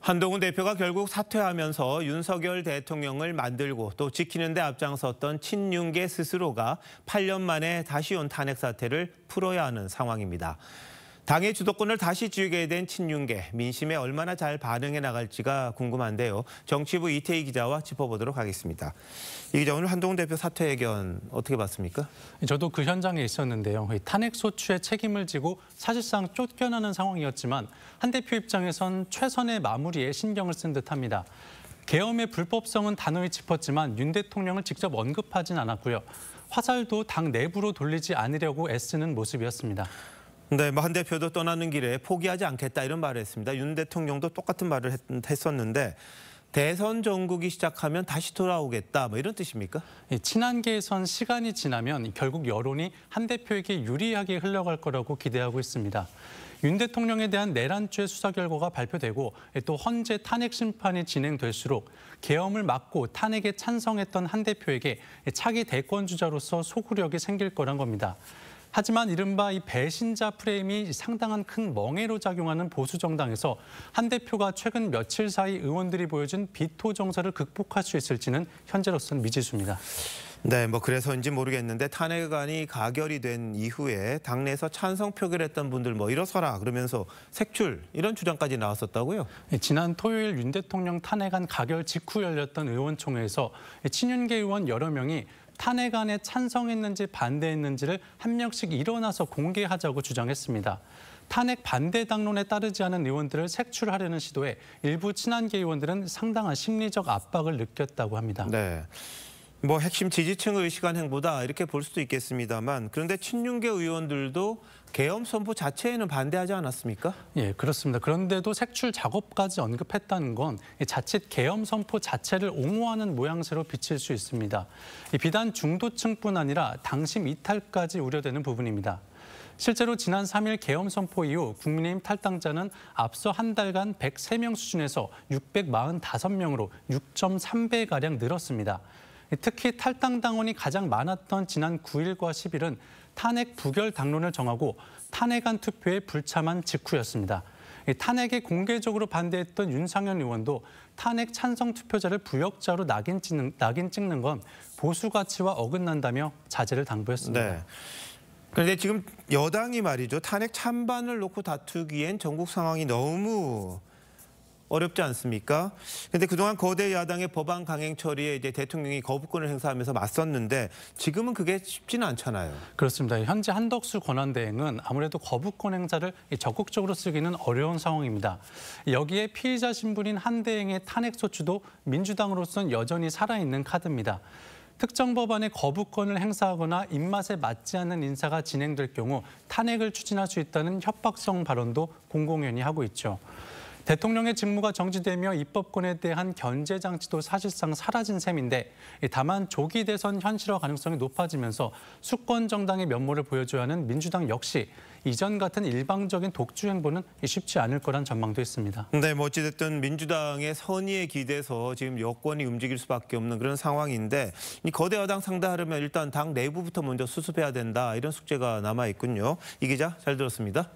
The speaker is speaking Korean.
한동훈 대표가 결국 사퇴하면서 윤석열 대통령을 만들고 또 지키는 데 앞장섰던 친윤계 스스로가 8년 만에 다시 온 탄핵 사태를 풀어야 하는 상황입니다. 당의 주도권을 다시 쥐게 된 친윤계, 민심에 얼마나 잘 반응해 나갈지가 궁금한데요. 정치부 이태희 기자와 짚어보도록 하겠습니다. 이 기자, 오늘 한동훈 대표 사퇴 의견 어떻게 봤습니까? 저도 그 현장에 있었는데요. 탄핵 소추의 책임을 지고 사실상 쫓겨나는 상황이었지만 한 대표 입장에선 최선의 마무리에 신경을 쓴 듯합니다. 계엄의 불법성은 단호히 짚었지만 윤 대통령을 직접 언급하진 않았고요. 화살도 당 내부로 돌리지 않으려고 애쓰는 모습이었습니다. 네, 한 대표도 떠나는 길에 포기하지 않겠다 이런 말을 했습니다. 윤 대통령도 똑같은 말을 했었는데 대선 전국이 시작하면 다시 돌아오겠다 이런 뜻입니까? 친한계에선 시간이 지나면 결국 여론이 한 대표에게 유리하게 흘러갈 거라고 기대하고 있습니다. 윤 대통령에 대한 내란죄 수사 결과가 발표되고 또 헌재 탄핵 심판이 진행될수록 계엄을 막고 탄핵에 찬성했던 한 대표에게 차기 대권주자로서 소구력이 생길 거란 겁니다. 하지만 이른바 이 배신자 프레임이 상당한 큰 멍해로 작용하는 보수 정당에서 한 대표가 최근 며칠 사이 의원들이 보여준 비토 정서를 극복할 수 있을지는 현재로서는 미지수입니다. 네, 그래서인지 모르겠는데 탄핵안이 가결이 된 이후에 당내에서 찬성 표결했던 분들 일어서라 그러면서 색출 이런 주장까지 나왔었다고요? 지난 토요일 윤 대통령 탄핵안 가결 직후 열렸던 의원총회에서 친윤계 의원 여러 명이 탄핵안에 찬성했는지 반대했는지를 한 명씩 일어나서 공개하자고 주장했습니다. 탄핵 반대 당론에 따르지 않은 의원들을 색출하려는 시도에 일부 친한계 의원들은 상당한 심리적 압박을 느꼈다고 합니다. 네. 핵심 지지층을 의식한 행보다 이렇게 볼 수도 있겠습니다만 그런데 친윤계 의원들도 계엄 선포 자체에는 반대하지 않았습니까? 예, 그렇습니다. 그런데도 색출 작업까지 언급했다는 건 자칫 계엄 선포 자체를 옹호하는 모양새로 비칠 수 있습니다. 비단 중도층뿐 아니라 당심 이탈까지 우려되는 부분입니다. 실제로 지난 3일 계엄 선포 이후 국민의힘 탈당자는 앞서 한 달간 103명 수준에서 645명으로 6.3배가량 늘었습니다. 특히 탈당 당원이 가장 많았던 지난 9일과 10일은 탄핵 부결 당론을 정하고 탄핵안 투표에 불참한 직후였습니다. 탄핵에 공개적으로 반대했던 윤상현 의원도 탄핵 찬성 투표자를 부역자로 낙인 찍는 건 보수 가치와 어긋난다며 자제를 당부했습니다. 네. 그런데 지금 여당이 말이죠. 탄핵 찬반을 놓고 다투기엔 전국 상황이 너무 어렵지 않습니까? 그런데 그동안 거대 야당의 법안 강행 처리에 이제 대통령이 거부권을 행사하면서 맞섰는데 지금은 그게 쉽지는 않잖아요. 그렇습니다. 현재 한덕수 권한대행은 아무래도 거부권 행사를 적극적으로 쓰기는 어려운 상황입니다. 여기에 피의자 신분인 한 대행의 탄핵 소추도 민주당으로서는 여전히 살아있는 카드입니다. 특정 법안의 거부권을 행사하거나 입맛에 맞지 않는 인사가 진행될 경우 탄핵을 추진할 수 있다는 협박성 발언도 공공연히 하고 있죠. 대통령의 직무가 정지되며 입법권에 대한 견제 장치도 사실상 사라진 셈인데 다만 조기 대선 현실화 가능성이 높아지면서 수권 정당의 면모를 보여줘야 하는 민주당 역시 이전 같은 일방적인 독주 행보는 쉽지 않을 거란 전망도 있습니다. 네, 어찌됐든 민주당의 선의에 기대서 지금 여권이 움직일 수밖에 없는 그런 상황인데 이 거대 여당 상대하려면 일단 당 내부부터 먼저 수습해야 된다 이런 숙제가 남아 있군요. 이 기자 잘 들었습니다.